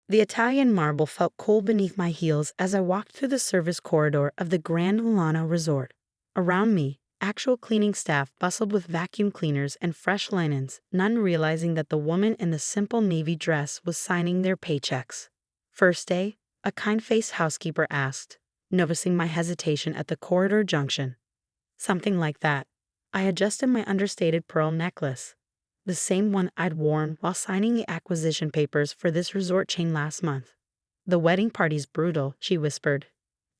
The Italian marble felt cool beneath my heels as I walked through the service corridor of the Grand Milano Resort. Around me, actual cleaning staff bustled with vacuum cleaners and fresh linens, none realizing that the woman in the simple navy dress was signing their paychecks. "First day?" a kind-faced housekeeper asked, noticing my hesitation at the corridor junction. "Something like that." I adjusted my understated pearl necklace, the same one I'd worn while signing the acquisition papers for this resort chain last month. "The wedding party's brutal," she whispered.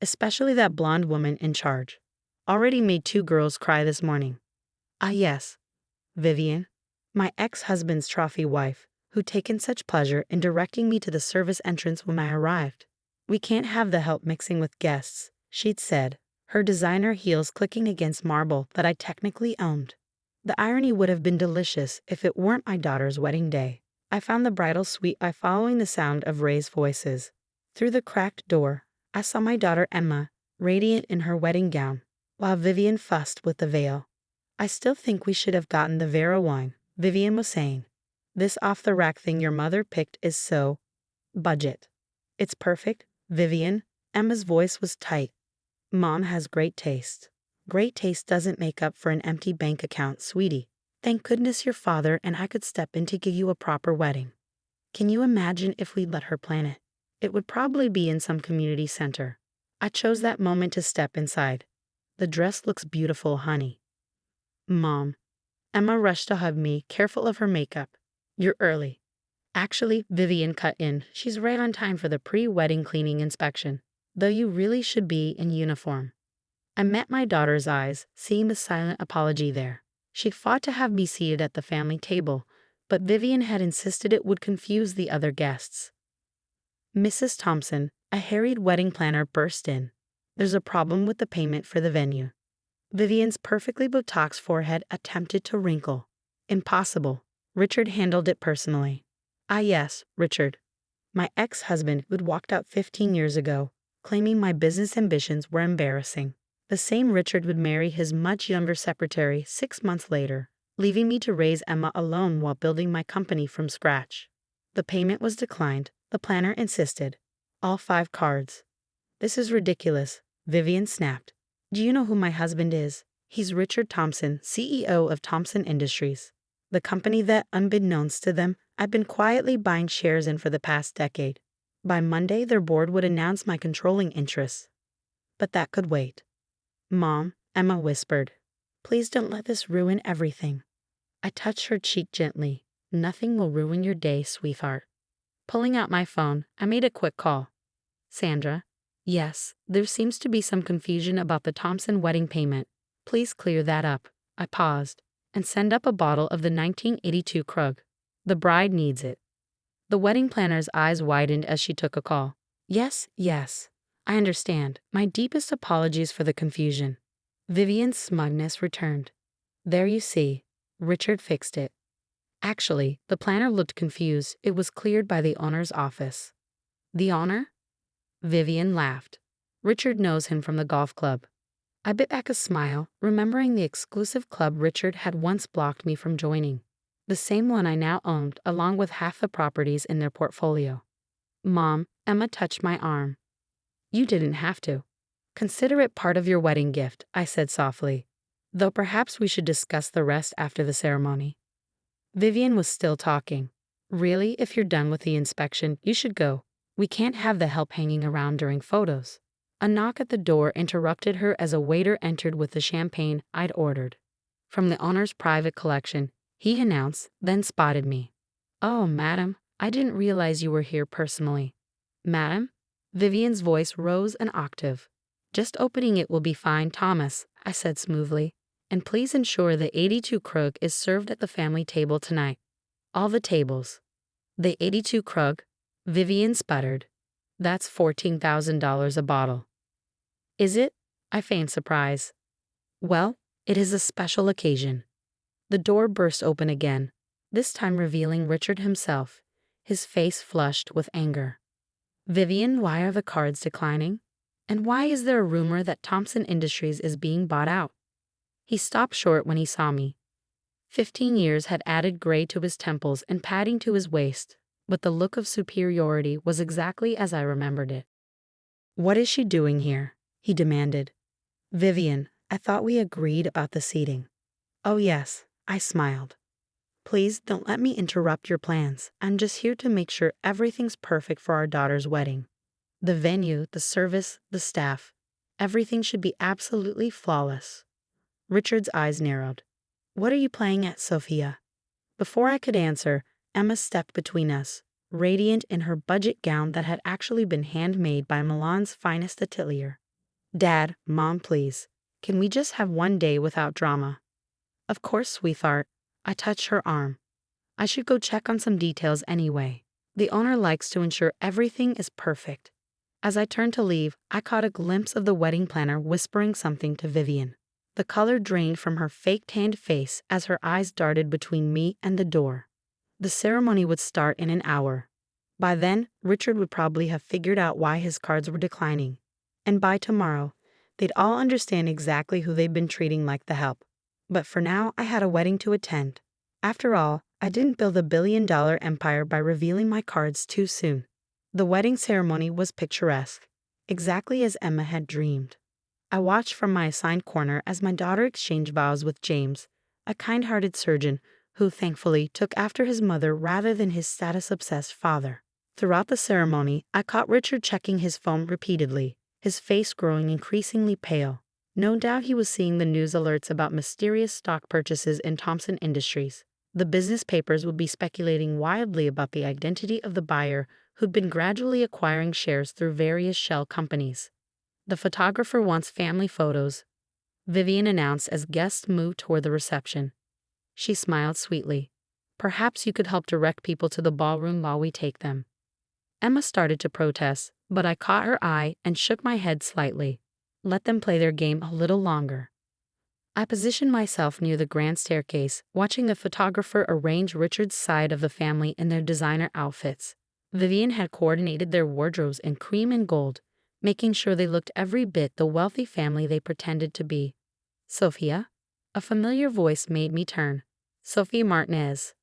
"Especially that blonde woman in charge. Already made 2 girls cry this morning." "Ah yes, Vivian, my ex-husband's trophy wife, who'd taken such pleasure in directing me to the service entrance when I arrived. We can't have the help mixing with guests," she'd said, her designer heels clicking against marble that I technically owned. The irony would have been delicious if it weren't my daughter's wedding day. I found the bridal suite by following the sound of raised voices. Through the cracked door, I saw my daughter Emma, radiant in her wedding gown, while Vivian fussed with the veil. "I still think we should have gotten the Vera wine," Vivian was saying. "This off-the-rack thing your mother picked is so budget." "It's perfect, Vivian." Emma's voice was tight. "Mom has great taste." "Great taste doesn't make up for an empty bank account, sweetie. Thank goodness your father and I could step in to give you a proper wedding." Can you imagine if we'd let her plan it? It would probably be in some community center. I chose that moment to step inside. "The dress looks beautiful, honey." "Mom." Emma rushed to hug me, careful of her makeup. "You're early." "Actually," Vivian cut in, "she's right on time for the pre-wedding cleaning inspection. Though you really should be in uniform." I met my daughter's eyes, seeing the silent apology there. She'd fought to have me seated at the family table, but Vivian had insisted it would confuse the other guests. Mrs. Thompson, a harried wedding planner, burst in. "There's a problem with the payment for the venue." Vivian's perfectly Botox forehead attempted to wrinkle. "Impossible. Richard handled it personally." "Ah yes, Richard. My ex-husband who'd walked out 15 years ago, claiming my business ambitions were embarrassing. The same Richard would marry his much younger secretary 6 months later, leaving me to raise Emma alone while building my company from scratch." The payment was declined, the planner insisted. "All 5 cards." "This is ridiculous," Vivian snapped. "Do you know who my husband is? He's Richard Thompson, CEO of Thompson Industries, the company that, unbeknownst to them, I've been quietly buying shares in for the past decade. By Monday, their board would announce my controlling interests." "But that could wait." "Mom," Emma whispered, "please don't let this ruin everything." I touched her cheek gently. "Nothing will ruin your day, sweetheart." Pulling out my phone, I made a quick call. "Sandra?" "Yes, there seems to be some confusion about the Thompson wedding payment. Please clear that up." I paused. "And send up a bottle of the 1982 Krug. The bride needs it." The wedding planner's eyes widened as she took a call. Yes, I understand. My deepest apologies for the confusion." Vivian's smugness returned. "There you see. Richard fixed it." Actually, the planner looked confused. It was cleared by the owner's office. "The owner?" Vivian laughed. "Richard knows him from the golf club." I bit back a smile, remembering the exclusive club Richard had once blocked me from joining. The same one I now owned, along with half the properties in their portfolio. "Mom," Emma touched my arm. "You didn't have to. Consider it part of your wedding gift," I said softly. "Though perhaps we should discuss the rest after the ceremony." Vivian was still talking. "Really, if you're done with the inspection, you should go. We can't have the help hanging around during photos." A knock at the door interrupted her as a waiter entered with the champagne I'd ordered. "From the owner's private collection," he announced, then spotted me. "Oh, madam, I didn't realize you were here personally." "Madam?" Vivian's voice rose an octave. "Just opening it will be fine, Thomas," I said smoothly. "And please ensure the 82 Krug is served at the family table tonight." "All the tables." "The 82 Krug?" Vivian sputtered. "That's $14,000 a bottle." "Is it?" I feigned surprise. "Well, it is a special occasion." The door burst open again, this time revealing Richard himself, his face flushed with anger. "Vivian, why are the cards declining? And why is there a rumor that Thompson Industries is being bought out?" He stopped short when he saw me. 15 years had added gray to his temples and padding to his waist, but the look of superiority was exactly as I remembered it. "What is she doing here?" he demanded. "Vivian, I thought we agreed about the seating." "Oh yes," I smiled. "Please don't let me interrupt your plans. I'm just here to make sure everything's perfect for our daughter's wedding. The venue, the service, the staff, everything should be absolutely flawless." Richard's eyes narrowed. "What are you playing at, Sophia?" Before I could answer, Emma stepped between us, radiant in her budget gown that had actually been handmade by Milan's finest atelier. "Dad, Mom, please. Can we just have one day without drama?" "Of course, sweetheart." I touched her arm. "I should go check on some details anyway. The owner likes to ensure everything is perfect." As I turned to leave, I caught a glimpse of the wedding planner whispering something to Vivian. The color drained from her fake-tanned face as her eyes darted between me and the door. The ceremony would start in an hour. By then, Richard would probably have figured out why his cards were declining. And by tomorrow, they'd all understand exactly who they'd been treating like the help. But for now, I had a wedding to attend. After all, I didn't build a billion-dollar empire by revealing my cards too soon. The wedding ceremony was picturesque, exactly as Emma had dreamed. I watched from my assigned corner as my daughter exchanged vows with James, a kind-hearted surgeon who thankfully took after his mother rather than his status-obsessed father. Throughout the ceremony, I caught Richard checking his phone repeatedly, his face growing increasingly pale. No doubt he was seeing the news alerts about mysterious stock purchases in Thompson Industries. The business papers would be speculating wildly about the identity of the buyer who'd been gradually acquiring shares through various shell companies. "The photographer wants family photos," Vivian announced as guests moved toward the reception. She smiled sweetly. "Perhaps you could help direct people to the ballroom while we take them." Emma started to protest, but I caught her eye and shook my head slightly. "Let them play their game a little longer." I positioned myself near the grand staircase, watching the photographer arrange Richard's side of the family in their designer outfits. Vivian had coordinated their wardrobes in cream and gold, making sure they looked every bit the wealthy family they pretended to be. "Sophia?" A familiar voice made me turn. "Sophie Martinez."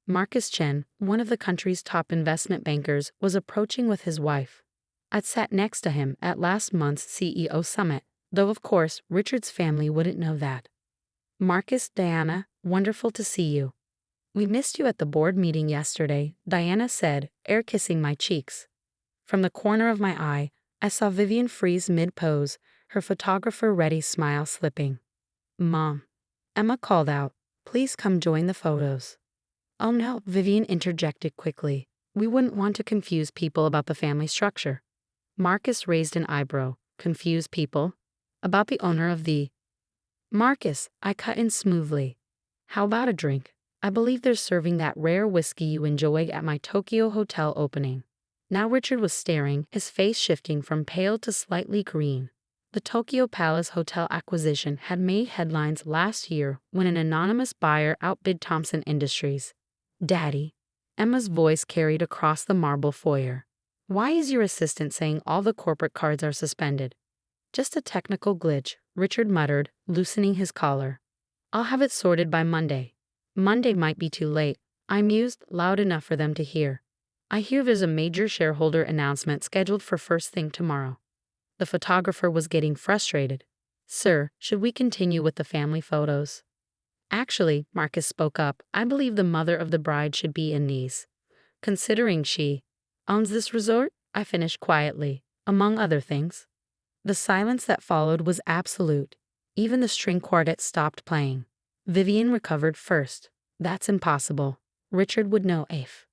Marcus Chen, one of the country's top investment bankers, was approaching with his wife. I'd sat next to him at last month's CEO summit, though of course Richard's family wouldn't know that. "Marcus, Diana, wonderful to see you." "We missed you at the board meeting yesterday," Diana said, air-kissing my cheeks. From the corner of my eye, I saw Vivian freeze mid-pose, her photographer-ready smile slipping. "Mom," Emma called out, "please come join the photos." "Oh no," Vivian interjected quickly. "We wouldn't want to confuse people about the family structure." Marcus raised an eyebrow. "Confuse people? About the owner of the—" "Marcus," I cut in smoothly. "How about a drink? I believe they're serving that rare whiskey you enjoyed at my Tokyo hotel opening." Now Richard was staring, his face shifting from pale to slightly green. The Tokyo Palace Hotel acquisition had made headlines last year when an anonymous buyer outbid Thompson Industries. "Daddy," Emma's voice carried across the marble foyer. "Why is your assistant saying all the corporate cards are suspended?" "Just a technical glitch," Richard muttered, loosening his collar. "I'll have it sorted by Monday." "Monday might be too late," I mused, loud enough for them to hear. "I hear there's a major shareholder announcement scheduled for first thing tomorrow." The photographer was getting frustrated. "Sir, should we continue with the family photos?" "Actually," Marcus spoke up, "I believe the mother of the bride should be in these. Considering she owns this resort," I finished quietly, "among other things." The silence that followed was absolute. Even the string quartet stopped playing. Vivian recovered first. "That's impossible. Richard would know if."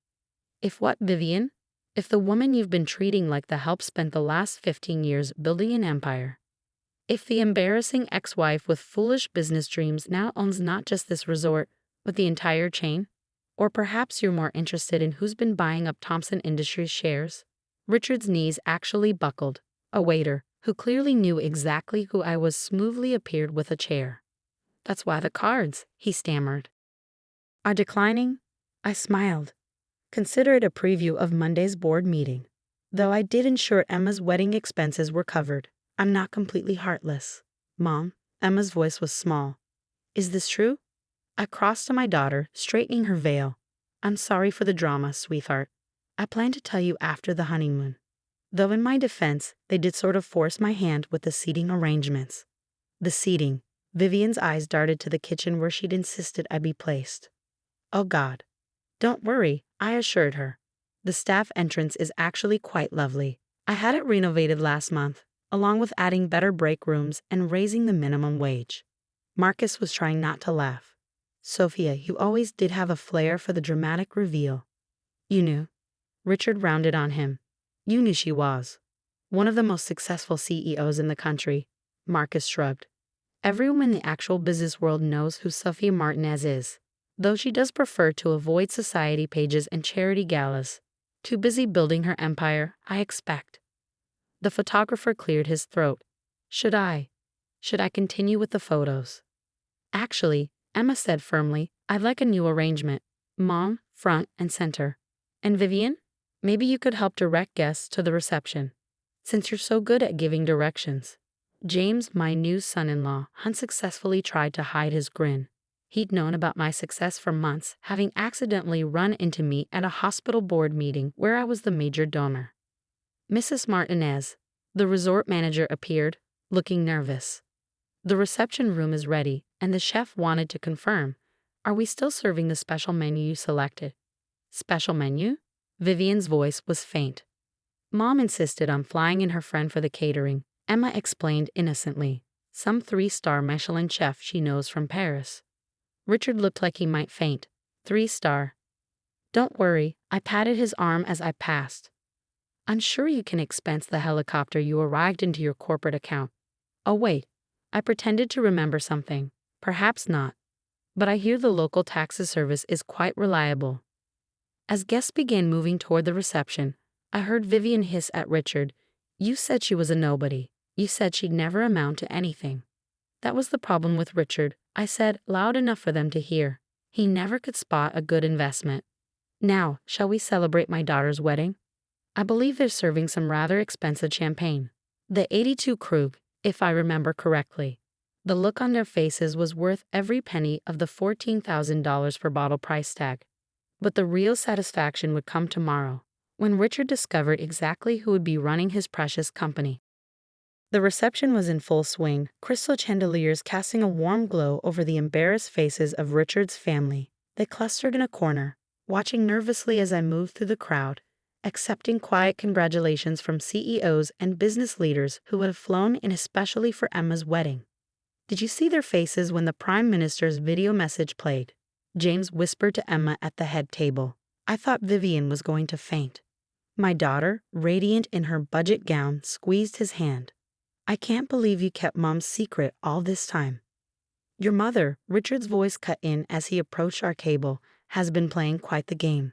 "If what, Vivian?" "If the woman you've been treating like the help spent the last 15 years building an empire. If the embarrassing ex-wife with foolish business dreams now owns not just this resort, but the entire chain? Or perhaps you're more interested in who's been buying up Thompson Industries shares?" Richard's knees actually buckled. A waiter, who clearly knew exactly who I was, smoothly appeared with a chair. "That's why the cards," he stammered, "are declining." I smiled. "Consider it a preview of Monday's board meeting. Though I did ensure Emma's wedding expenses were covered, I'm not completely heartless." "Mom," Emma's voice was small. "Is this true?" I crossed to my daughter, straightening her veil. I'm sorry for the drama, sweetheart. I plan to tell you after the honeymoon. Though in my defense, they did sort of force my hand with the seating arrangements. The seating. Vivian's eyes darted to the kitchen where she'd insisted I be placed. Oh God. Don't worry, I assured her. The staff entrance is actually quite lovely. I had it renovated last month, along with adding better break rooms and raising the minimum wage. Marcus was trying not to laugh. Sophia, you always did have a flair for the dramatic reveal. You knew. Richard rounded on him. You knew she was. One of the most successful CEOs in the country. Marcus shrugged. Everyone in the actual business world knows who Sophia Martinez is, though she does prefer to avoid society pages and charity galas. Too busy building her empire, I expect. The photographer cleared his throat. Should I continue with the photos? Actually, Emma said firmly, I'd like a new arrangement. Mom, front and center. And Vivian? Maybe you could help direct guests to the reception, since you're so good at giving directions. James, my new son-in-law, unsuccessfully tried to hide his grin. He'd known about my success for months, having accidentally run into me at a hospital board meeting where I was the major donor. Mrs. Martinez, the resort manager, appeared, looking nervous. The reception room is ready, and the chef wanted to confirm. Are we still serving the special menu you selected? Special menu? Vivian's voice was faint. Mom insisted on flying in her friend for the catering, Emma explained innocently. Some 3-star Michelin chef she knows from Paris. Richard looked like he might faint. 3-star. Don't worry, I patted his arm as I passed. I'm sure you can expense the helicopter you arrived into your corporate account. Oh wait, I pretended to remember something. Perhaps not. But I hear the local taxi service is quite reliable. As guests began moving toward the reception, I heard Vivian hiss at Richard. You said she was a nobody. You said she'd never amount to anything. That was the problem with Richard, I said, loud enough for them to hear. He never could spot a good investment. Now, shall we celebrate my daughter's wedding? I believe they're serving some rather expensive champagne. The 82 Krug, if I remember correctly. The look on their faces was worth every penny of the $14,000 per bottle price tag. But the real satisfaction would come tomorrow, when Richard discovered exactly who would be running his precious company. The reception was in full swing, crystal chandeliers casting a warm glow over the embarrassed faces of Richard's family. They clustered in a corner, watching nervously as I moved through the crowd, accepting quiet congratulations from CEOs and business leaders who would have flown in especially for Emma's wedding. Did you see their faces when the Prime Minister's video message played? James whispered to Emma at the head table. I thought Vivian was going to faint. My daughter, radiant in her budget gown, squeezed his hand. I can't believe you kept Mom's secret all this time. Your mother, Richard's voice cut in as he approached our table, has been playing quite the game.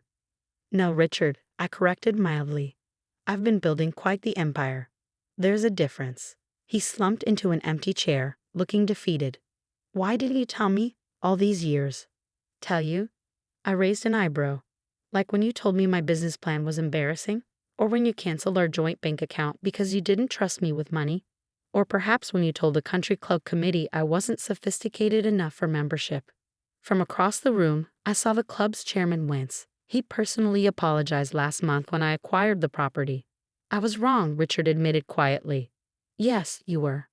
No, Richard, I corrected mildly. I've been building quite the empire. There's a difference. He slumped into an empty chair, looking defeated. Why didn't you tell me all these years? Tell you? I raised an eyebrow. Like when you told me my business plan was embarrassing? Or when you canceled our joint bank account because you didn't trust me with money? Or perhaps when you told the country club committee I wasn't sophisticated enough for membership. From across the room, I saw the club's chairman wince. He personally apologized last month when I acquired the property. I was wrong, Richard admitted quietly. Yes, you were.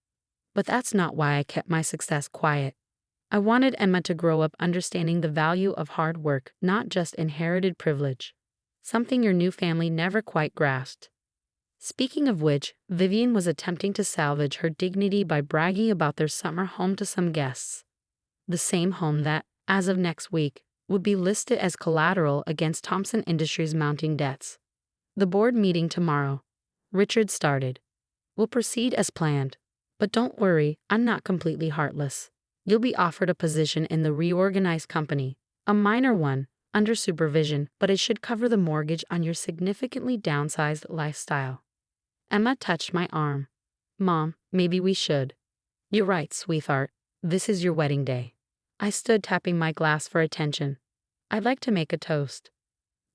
But that's not why I kept my success quiet. I wanted Emma to grow up understanding the value of hard work, not just inherited privilege. Something your new family never quite grasped. Speaking of which, Vivian was attempting to salvage her dignity by bragging about their summer home to some guests. The same home that, as of next week, would be listed as collateral against Thompson Industries' mounting debts. The board meeting tomorrow. Richard started. We'll proceed as planned. But don't worry, I'm not completely heartless. You'll be offered a position in the reorganized company, a minor one, under supervision, but it should cover the mortgage on your significantly downsized lifestyle. Emma touched my arm. Mom, maybe we should. You're right, sweetheart. This is your wedding day. I stood tapping my glass for attention. I'd like to make a toast.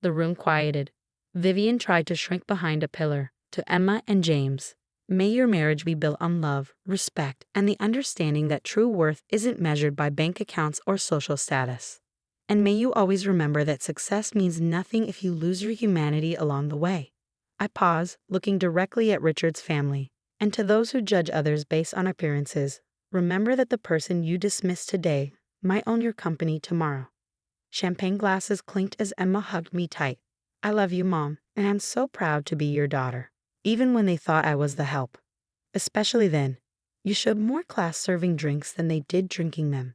The room quieted. Vivian tried to shrink behind a pillar. To Emma and James. May your marriage be built on love, respect, and the understanding that true worth isn't measured by bank accounts or social status. And may you always remember that success means nothing if you lose your humanity along the way. I pause, looking directly at Richard's family. And to those who judge others based on appearances, remember that the person you dismiss today might own your company tomorrow. Champagne glasses clinked as Emma hugged me tight. I love you, Mom, and I'm so proud to be your daughter. Even when they thought I was the help. Especially then. You showed more class serving drinks than they did drinking them.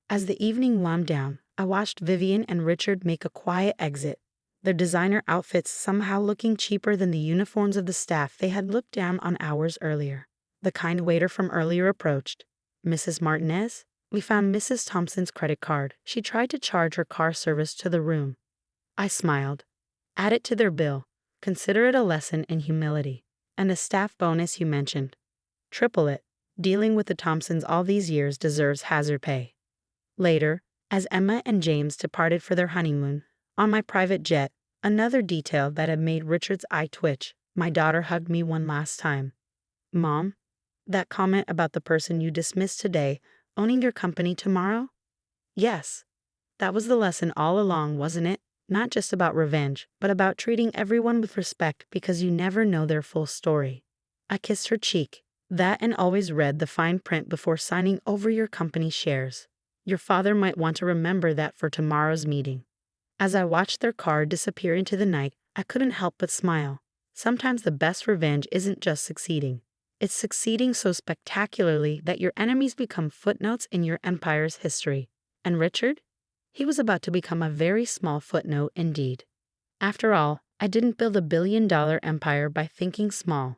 As the evening wound down, I watched Vivian and Richard make a quiet exit, their designer outfits somehow looking cheaper than the uniforms of the staff they had looked down on hours earlier. The kind waiter from earlier approached. Mrs. Martinez? We found Mrs. Thompson's credit card. She tried to charge her car service to the room. I smiled. Add it to their bill. Consider it a lesson in humility. And the staff bonus you mentioned. Triple it. Dealing with the Thompsons all these years deserves hazard pay. Later, as Emma and James departed for their honeymoon, on my private jet, another detail that had made Richard's eye twitch, my daughter hugged me one last time. Mom, that comment about the person you dismissed today owning your company tomorrow? Yes. That was the lesson all along, wasn't it? Not just about revenge, but about treating everyone with respect because you never know their full story. I kissed her cheek. That and always read the fine print before signing over your company shares. Your father might want to remember that for tomorrow's meeting. As I watched their car disappear into the night, I couldn't help but smile. Sometimes the best revenge isn't just succeeding. It's succeeding so spectacularly that your enemies become footnotes in your empire's history. And Richard? He was about to become a very small footnote indeed. After all, I didn't build a billion-dollar empire by thinking small.